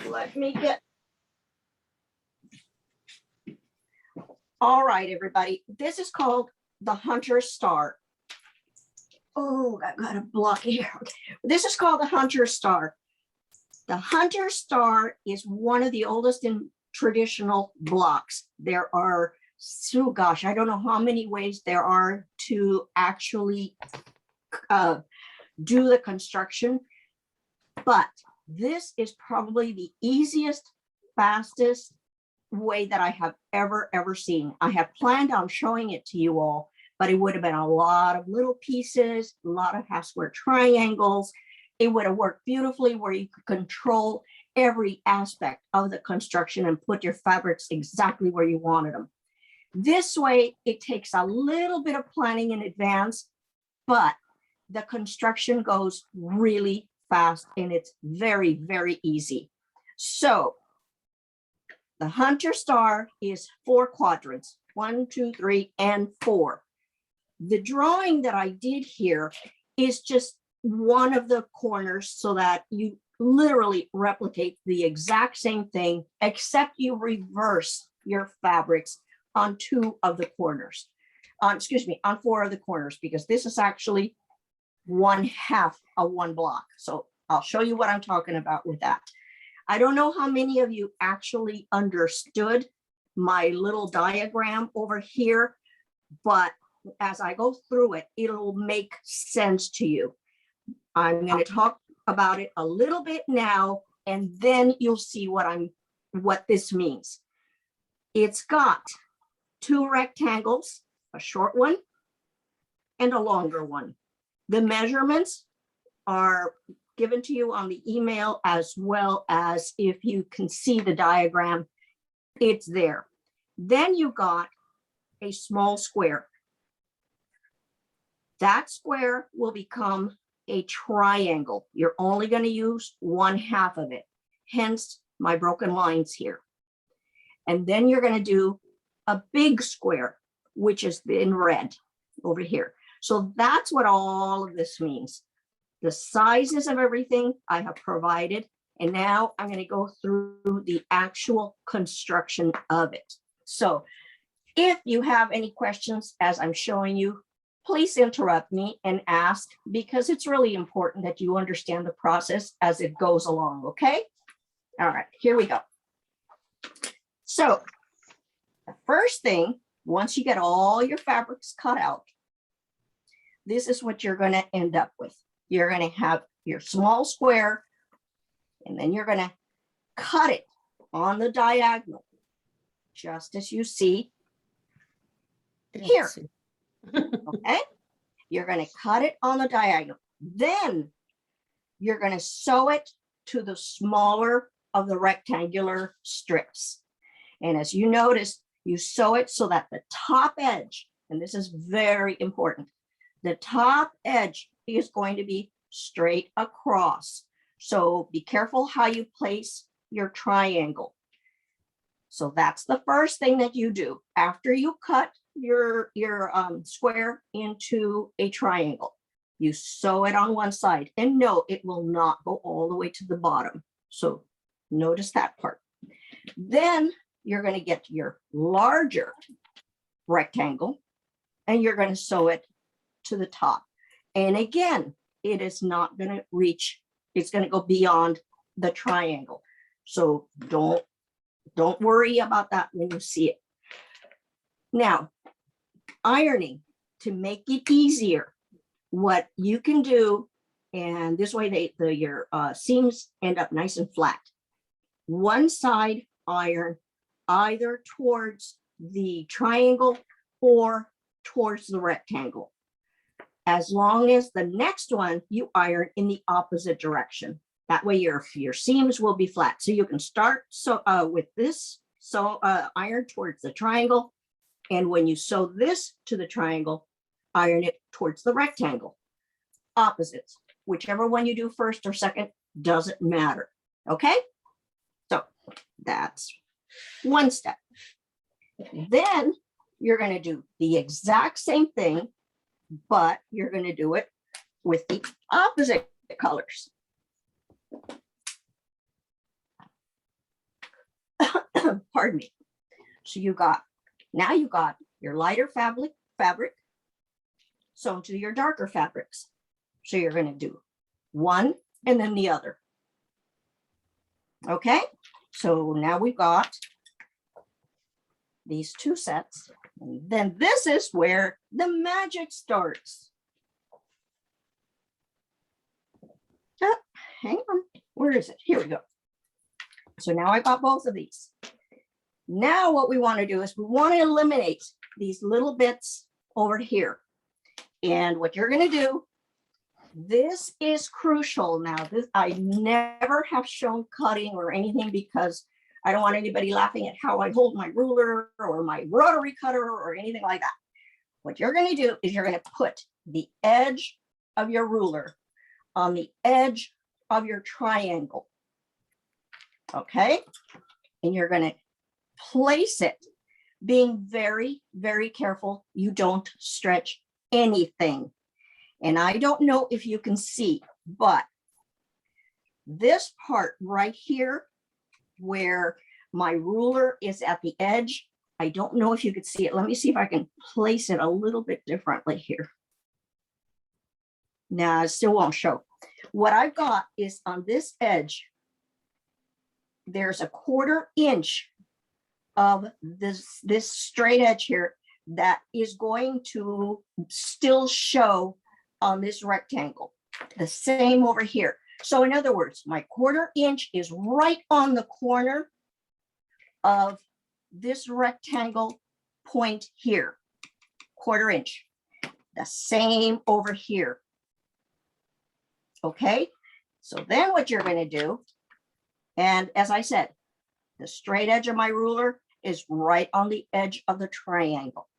Let me get. All right, everybody. This is called the Hunter Star. Oh, I've got a block here. Okay. This is called the Hunter Star. The Hunter Star is one of the oldest and traditional blocks. There are, so gosh, I don't know how many ways there are to actually do the construction, but this is probably the easiest, fastest way that I have ever seen. I have planned on showing it to you all, but it would have been a lot of little pieces, a lot of half square triangles. It would have worked beautifully where you could control every aspect of the construction and put your fabrics exactly where you wanted them. This way, it takes a little bit of planning in advance, but the construction goes really fast and it's very easy. So the Hunter Star is 4 quadrants, 1, 2, 3, and 4. The drawing that I did here is just one of the corners so that you literally replicate the exact same thing, except you reverse your fabrics on 2 of the corners. On 4 of the corners, because this is actually 1/2 of one block. So I'll show you what I'm talking about with that. I don't know how many of you actually understood my little diagram over here, but as I go through it, it'll make sense to you. I'm going to talk about it a little bit now, and then you'll see what this means. It's got 2 rectangles, a short one and a longer one. The measurements are given to you on the email, as well as if you can see the diagram, it's there. Then you got a small square. That square will become a triangle. You're only going to use 1/2 of it, hence my broken lines here. And then you're going to do a big square, which is in red over here. So that's what all of this means. The sizes of everything I have provided, and now I'm going to go through the actual construction of it. So if you have any questions as I'm showing you, please interrupt me and ask, because it's really important that you understand the process as it goes along, okay? All right, here we go. So the first thing, once you get all your fabrics cut out, this is what you're going to end up with. You're going to have your small square, and then you're going to cut it on the diagonal, just as you see here. Okay, you're going to cut it on the diagonal. Then you're going to sew it to the smaller of the rectangular strips. And as you notice, you sew it so that the top edge, and this is very important, the top edge is going to be straight across. So be careful how you place your triangle. So that's the first thing that you do after you cut your square into a triangle. You sew it on one side, and no, it will not go all the way to the bottom. So notice that part. Then you're going to get your larger rectangle, and you're going to sew it to the top. And again, it is not going to reach, it's going to go beyond the triangle. So don't worry about that when you see it. Now, ironing, to make it easier, what you can do, and this way your seams end up nice and flat. One side iron either towards the triangle or towards the rectangle, as long as the next one you iron in the opposite direction. That way your seams will be flat. So you can start with this, iron towards the triangle, and when you sew this to the triangle, iron it towards the rectangle. Opposites, whichever one you do first or second, doesn't matter. Okay, so that's one step. Then you're going to do the exact same thing, but you're going to do it with the opposite colors. Pardon me. So now you got your lighter fabric sewn to your darker fabrics. So you're going to do one and then the other. Okay, so now we've got these two sets. And then this is where the magic starts. Hang on, where is it? Here we go. So now I got both of these. Now what we want to do is we want to eliminate these little bits over here. And what you're going to do, this is crucial. Now, I never have shown cutting or anything because I don't want anybody laughing at how I hold my ruler or my rotary cutter or anything like that. What you're going to do is you're going to put the edge of your ruler on the edge of your triangle. Okay, and you're going to place it, being very, very careful you don't stretch anything. And I don't know if you can see, but this part right here where my ruler is at the edge, I don't know if you could see it. Let me see if I can place it a little bit differently here. Now, it still won't show. What I've got is on this edge, there's a 1/4 inch of this straight edge here that is going to still show on this rectangle. The same over here. So in other words, my 1/4 inch is right on the corner of this rectangle point here. 1/4 inch. The same over here. Okay, so then what you're going to do, and as I said, the straight edge of my ruler is right on the edge of the triangle.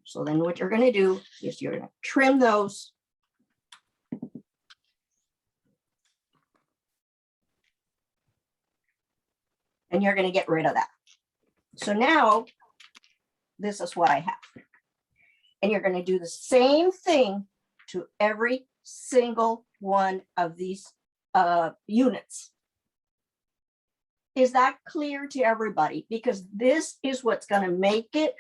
So then what you're going to do is you're going to trim those. And you're going to get rid of that. So now this is what I have. And you're going to do the same thing to every single one of these units. Is that clear to everybody? Because this is what's going to make it,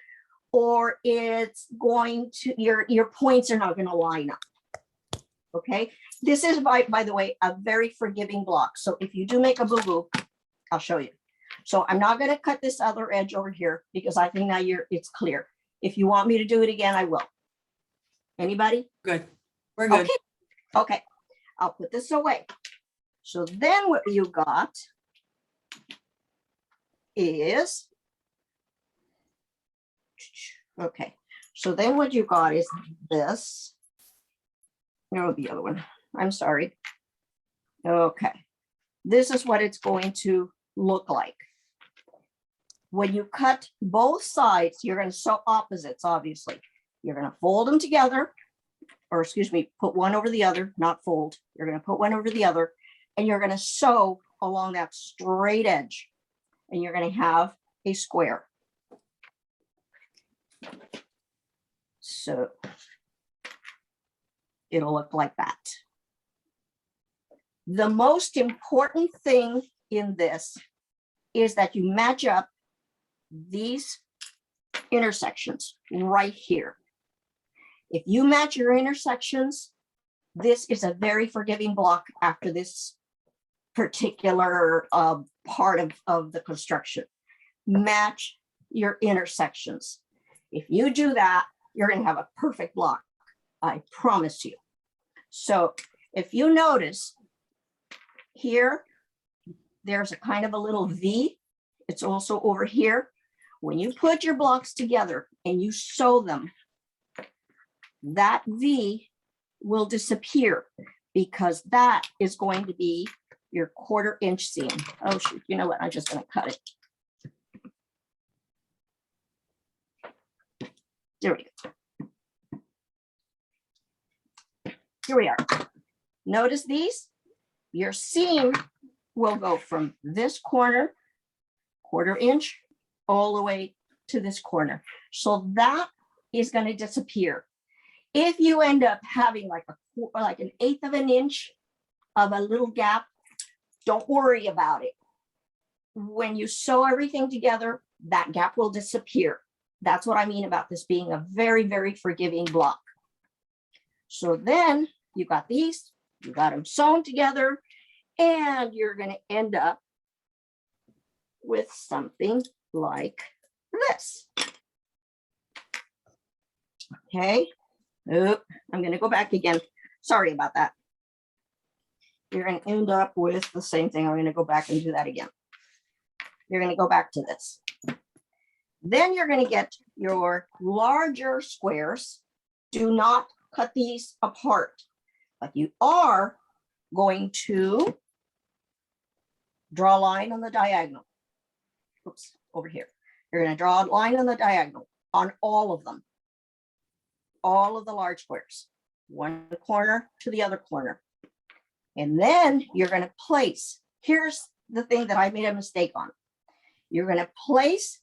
or it's going to, your points are not going to line up. Okay. This is, by the way, a very forgiving block. So if you do make a boo-boo, I'll show you. So I'm not going to cut this other edge over here because I think now it's clear. If you want me to do it again, I will. Anybody? Good. We're good. Okay. Okay. I'll put this away. So then what you got is, okay. So then what you got is this. No, the other one. I'm sorry. Okay. This is what it's going to look like. When you cut both sides, you're going to sew opposites, obviously. You're going to fold them together, or excuse me, put one over the other, not fold. You're going to put one over the other, and you're going to sew along that straight edge, and you're going to have a square. So it'll look like that. The most important thing in this is that you match up these intersections right here. If you match your intersections, this is a very forgiving block after this particular part of the construction. Match your intersections. If you do that, you're going to have a perfect block. I promise you. So if you notice here, there's a kind of a little V. It's also over here. When you put your blocks together and you sew them, that V will disappear because that is going to be your 1/4 inch seam. Oh shoot, you know what? I'm just going to cut it. There we go. Here we are. Notice these? Your seam will go from this corner, 1/4 inch, all the way to this corner. So that is going to disappear. If you end up having like an 1/8 of an inch of a little gap, don't worry about it. When you sew everything together, that gap will disappear. That's what I mean about this being a very, very forgiving block. So then you got these, you got them sewn together, and you're going to end up with something like this. Okay. Oh, I'm going to go back again. Sorry about that. You're going to end up with the same thing. I'm going to go back and do that again. You're going to go back to this. Then you're going to get your larger squares. Do not cut these apart, but you are going to draw a line on the diagonal. Oops, over here. You're going to draw a line on the diagonal on all of them. All of the large squares, one corner to the other corner. And then you're going to place, here's the thing that I made a mistake on. You're going to place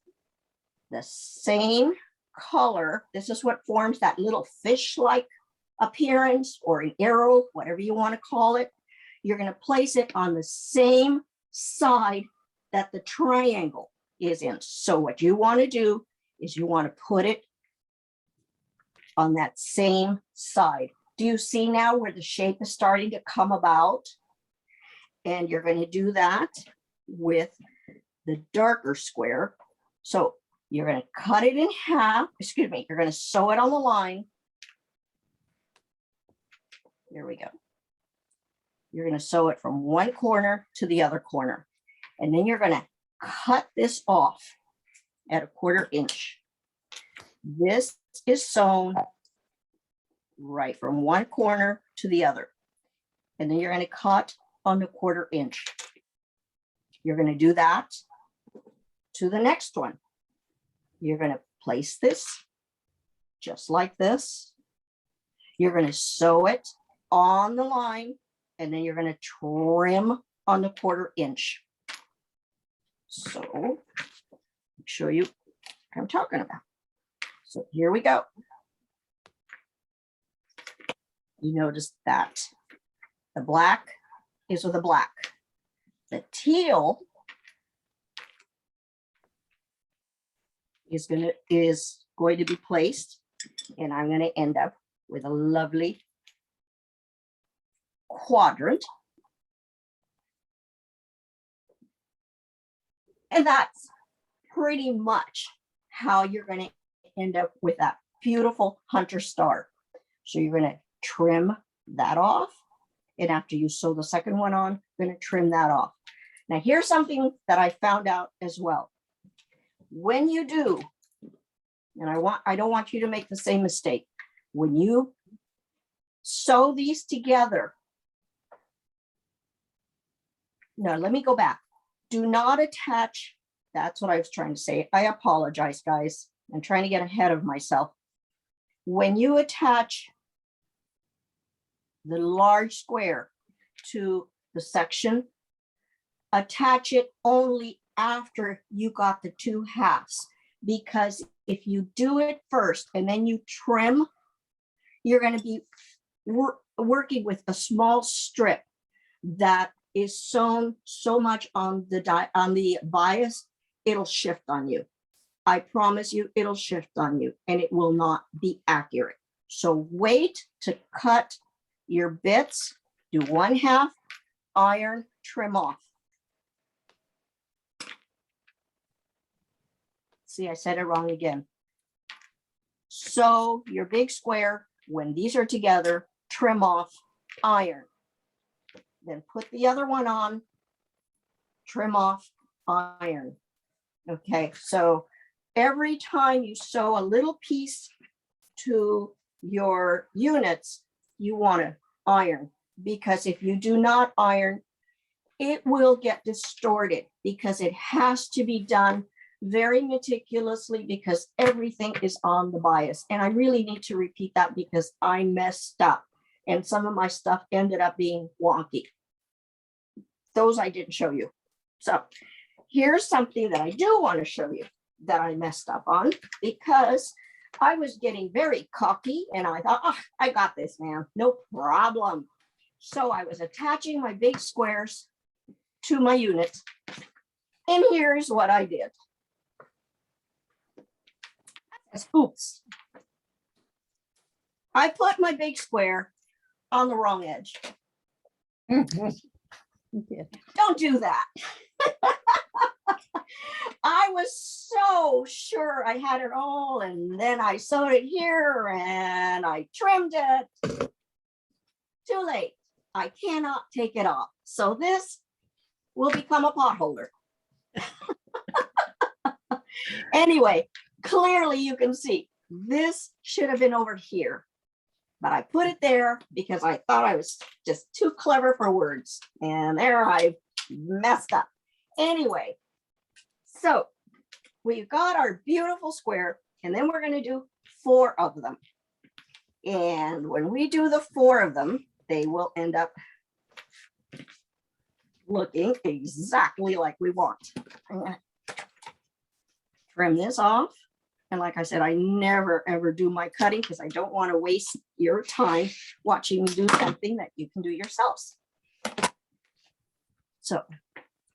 the same color. This is what forms that little fish-like appearance or an arrow, whatever you want to call it. You're going to place it on the same side that the triangle is in. So what you want to do is you want to put it on that same side. Do you see now where the shape is starting to come about? And you're going to do that with the darker square. So you're going to cut it in half. Excuse me. You're going to sew it on the line. There we go. You're going to sew it from one corner to the other corner. And then you're going to cut this off at 1/4 inch. This is sewn right from one corner to the other. And then you're going to cut on the 1/4 inch. You're going to do that to the next one. You're going to place this just like this. You're going to sew it on the line, and then you're going to trim on the 1/4 inch. So I'll show you what I'm talking about. So here we go. You notice that the black is with a black. The teal is going to be placed, and I'm going to end up with a lovely quadrant. And that's pretty much how you're going to end up with that beautiful hunter star. So you're going to trim that off. And after you sew the second one on, you're going to trim that off. Now here's something that I found out as well. When you do, and I don't want you to make the same mistake. When you sew these together, no, let me go back. Do not attach, that's what I was trying to say. I apologize, guys. I'm trying to get ahead of myself. When you attach the large square to the section, attach it only after you got the 2 halves. Because if you do it first and then you trim, you're going to be working with a small strip that is sewn so much on the bias, it'll shift on you. I promise you, it'll shift on you and it will not be accurate. So wait to cut your bits, do 1/2, iron, trim off. See, I said it wrong again. Sew your big square. When these are together, trim off, iron. Then put the other one on, trim off, iron. Okay, so every time you sew a little piece to your units, you want to iron, because if you do not iron, it will get distorted, because it has to be done very meticulously, because everything is on the bias. And I really need to repeat that because I messed up and some of my stuff ended up being wonky. Those I didn't show you. So here's something that I do want to show you that I messed up on, because I was getting very cocky and I thought, oh, I got this, man, no problem. So I was attaching my big squares to my units, and here's what I did. Oops. I put my big square on the wrong edge. Yeah. Don't do that. I was so sure I had it all, and then I sewed it here and I trimmed it. Too late. I cannot take it off. So this will become a pot holder. Anyway, clearly you can see this should have been over here, but I put it there because I thought I was just too clever for words, and there I messed up. Anyway, so we've got our beautiful square, and then we're going to do 4 of them. And when we do the 4 of them, they will end up looking exactly like we want. I'm going to trim this off. And like I said, I never, ever do my cutting because I don't want to waste your time watching me do something that you can do yourselves. So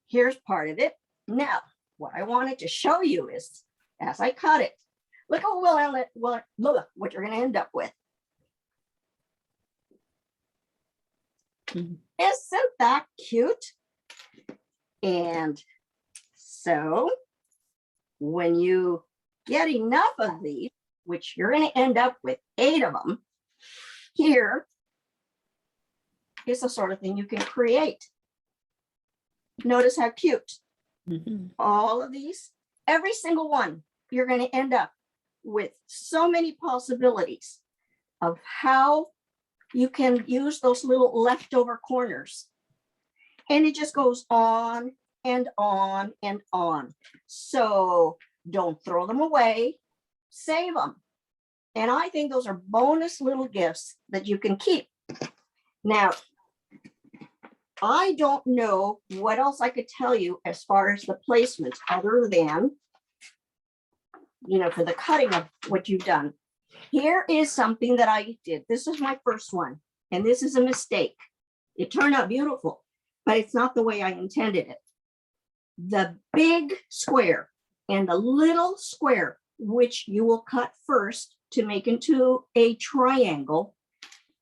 here's part of it. Now, what I wanted to show you is, as I cut it, look what you're going to end up with. Isn't that cute? And so when you get enough of these, which you're going to end up with 8 of them, here is the sort of thing you can create. Notice how cute. All of these, every single one, you're going to end up with so many possibilities of how you can use those little leftover corners. And it just goes on and on and on. So don't throw them away, save them. And I think those are bonus little gifts that you can keep. Now, I don't know what else I could tell you as far as the placement other than, for the cutting of what you've done. Here is something that I did. This is my first one, and this is a mistake. It turned out beautiful, but it's not the way I intended it. The big square and the little square, which you will cut first to make into a triangle,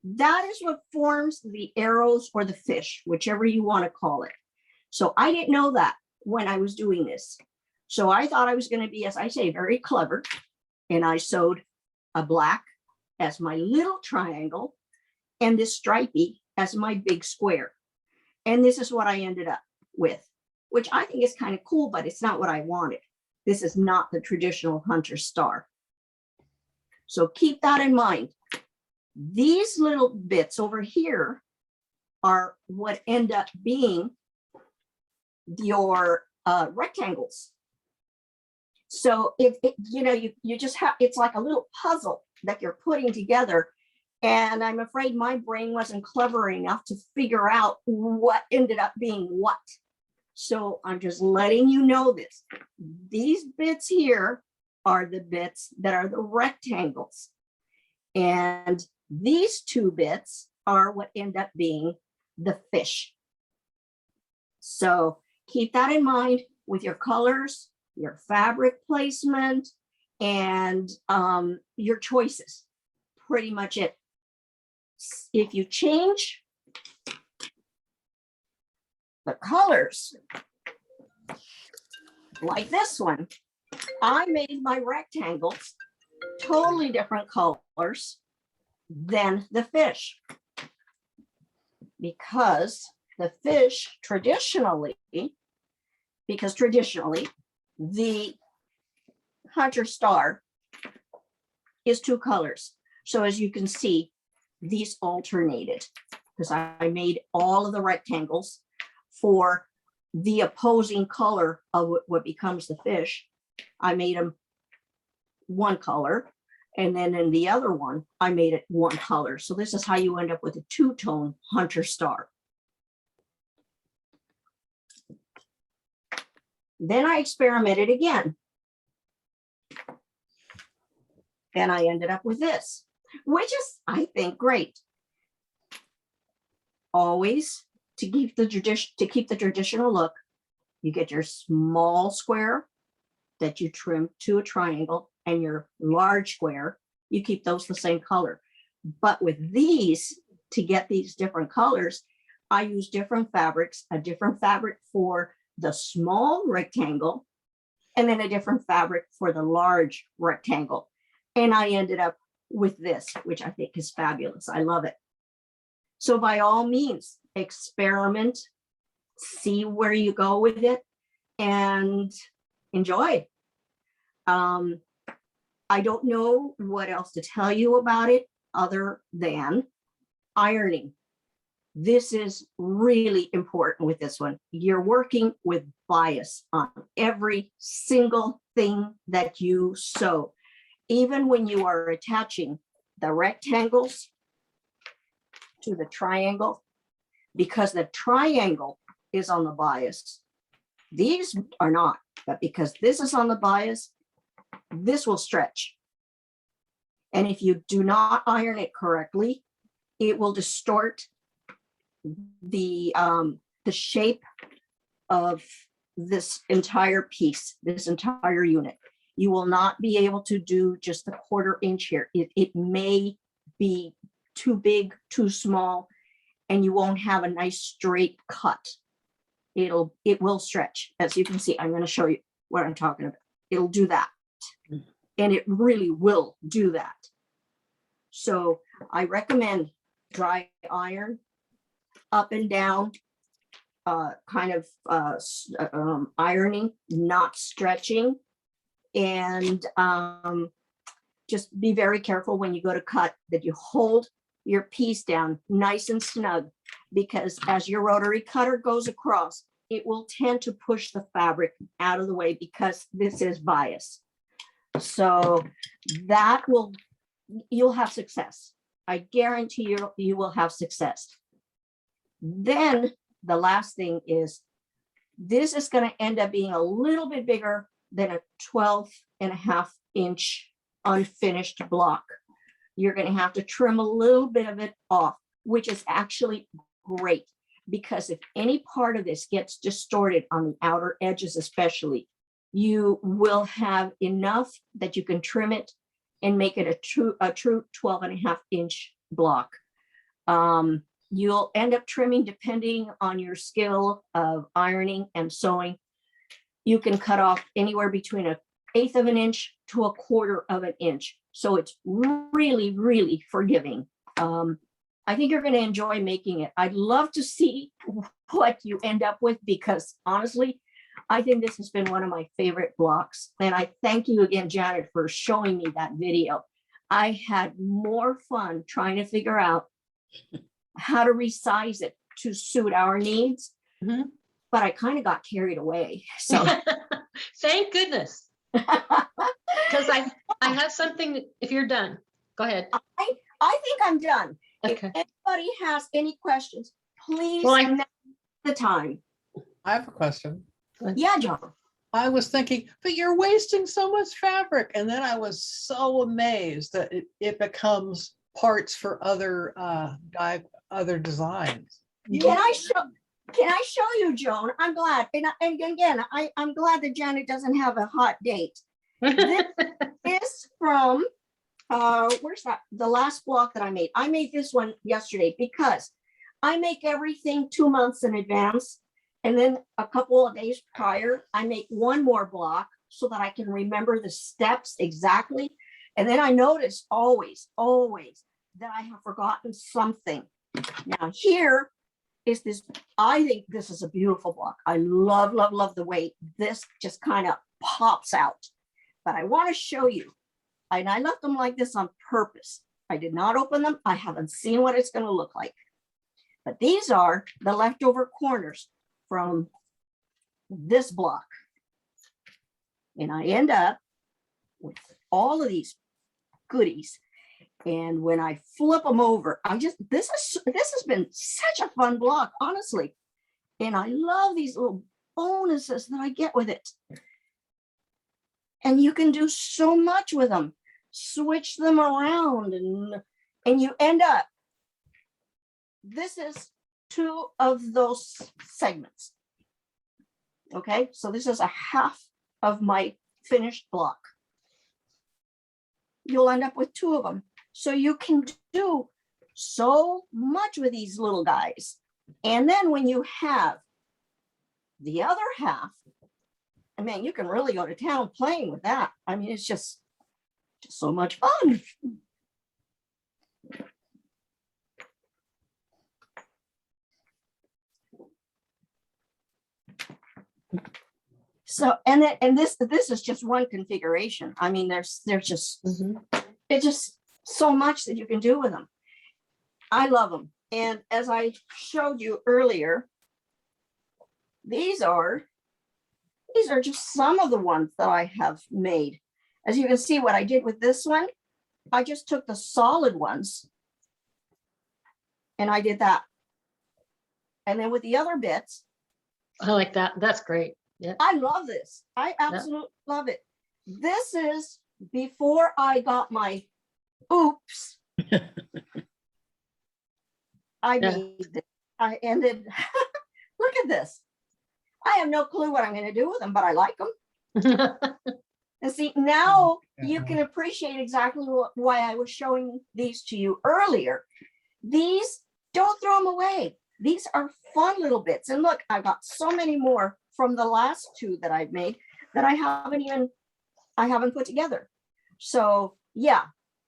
that is what forms the arrows or the fish, whichever you want to call it. So I didn't know that when I was doing this. So I thought I was going to be, as I say, very clever. And I sewed a black as my little triangle and this stripy as my big square. And this is what I ended up with, which I think is kind of cool, but it's not what I wanted. This is not the traditional hunter star. So keep that in mind. These little bits over here are what end up being your rectangles. So you just have, it's like a little puzzle that you're putting together. And I'm afraid my brain wasn't clever enough to figure out what ended up being what. So I'm just letting you know this. These bits here are the bits that are the rectangles. And these 2 bits are what end up being the fish. So keep that in mind with your colors, your fabric placement, and your choices. Pretty much it. If you change the colors, like this one, I made my rectangles totally different colors than the fish, because the fish traditionally the hunter star is 2 colors. So as you can see, these alternated because I made all of the rectangles for the opposing color of what becomes the fish. I made them 1 color, and then in the other one, I made it 1 color. So this is how you end up with a 2-tone hunter star. Then I experimented again. And I ended up with this, which is, I think, great. Always to keep the traditional look, you get your small square that you trim to a triangle, and your large square, you keep those the same color. But with these, to get these different colors, I use different fabrics, a different fabric for the small rectangle, and then a different fabric for the large rectangle. And I ended up with this, which I think is fabulous. I love it. So by all means, experiment, see where you go with it, and enjoy. I don't know what else to tell you about it other than ironing. This is really important with this one. You're working with bias on every single thing that you sew. Even when you are attaching the rectangles to the triangle, because the triangle is on the bias. These are not, but because this is on the bias, this will stretch. And if you do not iron it correctly, it will distort the shape of this entire piece, this entire unit. You will not be able to do just the 1/4 inch here. It may be too big, too small, and you won't have a nice straight cut. It will stretch. As you can see, I'm going to show you what I'm talking about. It'll do that. And it really will do that. So I recommend dry iron, up and down, kind of ironing, not stretching. And just be very careful when you go to cut that you hold your piece down nice and snug, because as your rotary cutter goes across, it will tend to push the fabric out of the way because this is bias. So that you'll have success. I guarantee you will have success. Then the last thing is, this is going to end up being a little bit bigger than a 12.5 inch unfinished block. You're going to have to trim a little bit of it off, which is actually great, because if any part of this gets distorted on the outer edges, especially, you will have enough that you can trim it and make it a true 12.5 inch block. You'll end up trimming, depending on your skill of ironing and sewing. You can cut off anywhere between 1/8 of an inch to 1/4 of an inch. So it's really, really forgiving. I think you're going to enjoy making it. I'd love to see what you end up with, because honestly, I think this has been one of my favorite blocks. And I thank you again, Janet, for showing me that video. I had more fun trying to figure out how to resize it to suit our needs. Mm-hmm. But I kind of got carried away. So thank goodness. Because I have something, if you're done, go ahead. I think I'm done. Okay. If anybody has any questions, please the time. I have a question. Yeah, John. I was thinking, but you're wasting so much fabric. And then I was so amazed that it becomes parts for other designs. Can I show you, Joan? I'm glad. And again, I'm glad that Janet doesn't have a hot date. This is from where's that? The last block that I made. I made this one yesterday because I make everything 2 months in advance. And then a couple of days prior, I make one more block so that I can remember the steps exactly. And then I notice always that I have forgotten something. Now here is this, I think this is a beautiful block. I love the way this just kind of pops out. But I want to show you, and I left them like this on purpose. I did not open them. I haven't seen what it's going to look like. But these are the leftover corners from this block. And I end up with all of these goodies. And when I flip them over, this has been such a fun block, honestly. And I love these little bonuses that I get with it. And you can do so much with them. Switch them around and you end up, this is 2 of those segments. Okay, so this is a half of my finished block. you'll end up with 2 of them. So you can do so much with these little guys. And then when you have the other half, I mean, you can really go to town playing with that. I mean, it's just so much fun. So, and this is just one configuration. I mean, there's just, it's just so much that you can do with them. I love them. And as I showed you earlier, these are just some of the ones that I have made. As you can see, what I did with this one, I just took the solid ones and I did that. And then with the other bits, I like that. That's great. Yeah. I love this. I absolutely love it. This is before I got my oops. I made this. I ended. Look at this. I have no clue what I'm going to do with them, but I like them. And see, now you can appreciate exactly why I was showing these to you earlier. These, don't throw them away. These are fun little bits. And look, I've got so many more from the last 2 that I've made that I haven't put together. So yeah,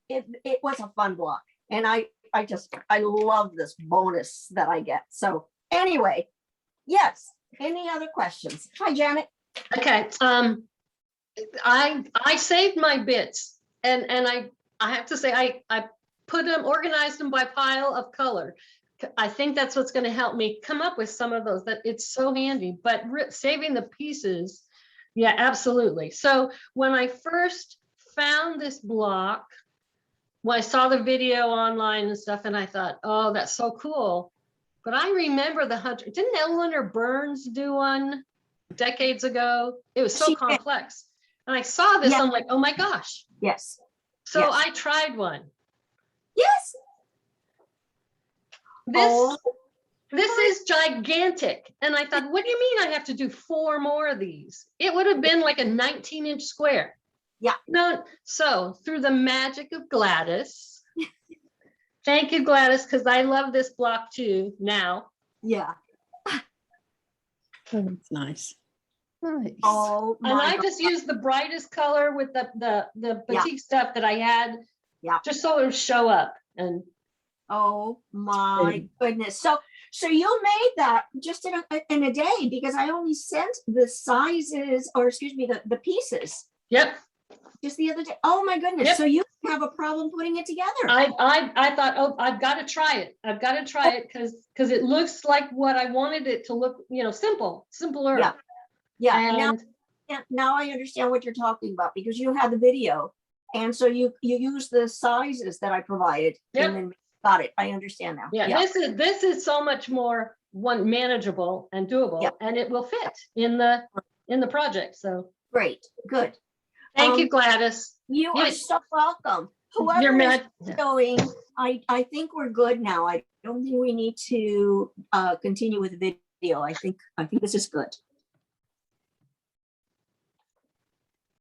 it was a fun block. And I love this bonus that I get. So anyway, yes. Any other questions? Hi, Janet. Okay. I saved my bits and I have to say, I put them, organized them by pile of color. I think that's what's going to help me come up with some of those, that it's so handy, but saving the pieces. Yeah, absolutely. So when I first found this block, when I saw the video online and stuff, and I thought, oh, that's so cool. But I remember the hunter, didn't Eleanor Burns do one decades ago? It was so complex. And I saw this, I'm like, oh my gosh. Yes. So yes. I tried one. Yes. This is gigantic. And I thought, what do you mean I have to do 4 more of these? It would have been like a 19-inch square. Yeah. No, so through the magic of Gladys, thank you, Gladys, because I love this block too now. Yeah. Oh, that's nice. Nice. Oh, and I just used the brightest color with the batik stuff that I had. Yeah. Just so it would show up. And oh my goodness. So you made that just in a day, because I only sent the sizes, or excuse me, the pieces. Yep. Just the other day. Oh my goodness. Yep. So you have a problem putting it together. I thought, oh, I've got to try it. I've got to try it because it looks like what I wanted it to look, simpler. Yeah. Yeah. And now I understand what you're talking about, because you had the video. And so you use the sizes that I provided. Yep. And then got it. I understand now. Yeah. This is so much more manageable and doable, and it will fit in the project. So great. Good. Thank you, Gladys. You are so welcome. Whoever is showing, I think we're good now. I don't think we need to continue with the video. I think this is good.